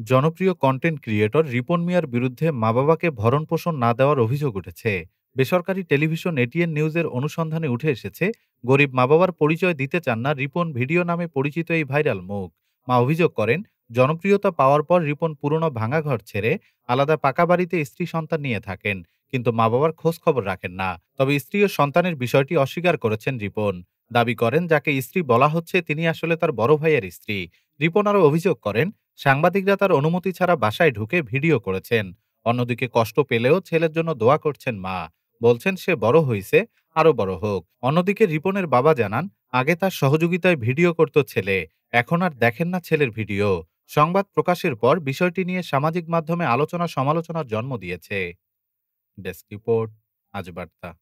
জনপ্রিয় content creator Ripon মিয়ার বিরুদ্ধে মা-বাবাকে ভরণ-পোষণ না দেওয়ার অভিযোগ উঠেছে। বেসরকারি টেলিভিশন এটিএন নিউজের অনুসন্ধানে উঠে এসেছে, গরিব মা-বাবার পরিচয় দিতে চান না রিপন ভিডিও নামে পরিচিত এই ভাইরাল মুখ। মা অভিযোগ করেন, জনপ্রিয়তা পাওয়ার পর রিপন পুরনো ভাঙা ঘর ছেড়ে আলাদা পাকা বাড়িতে স্ত্রী সন্তান নিয়ে থাকেন, কিন্তু মা-বাবার খোঁজ খবর রাখেন না। তবে স্ত্রী ও সন্তানের বিষয়টি অস্বীকার করেছেন রিপন। দাবি করেন, যাকে স্ত্রী বলা হচ্ছে তিনি আসলে তার বড় ভাইয়ের স্ত্রী। রিপন আরও অভিযোগ করেন, সাংবাদিকরা তার অনুমতি ছাড়া বাসায় ঢুকে ভিডিও করেছেন। অন্যদিকে কষ্ট পেলেও ছেলের জন্য দোয়া করছেন মা। বলছেন সে বড় হইছে, আরো বড় হোক। অন্যদিকে রিপনের বাবা জানান, আগে তার সহযোগিতায় ভিডিও করত ছেলে, এখন আর দেখেন না ছেলের ভিডিও। সংবাদ প্রকাশের পর বিষয়টি নিয়ে সামাজিক মাধ্যমে আলোচনা সমালোচনার জন্ম দিয়েছে। ডেস্ক রিপোর্ট, আজ বার্তা।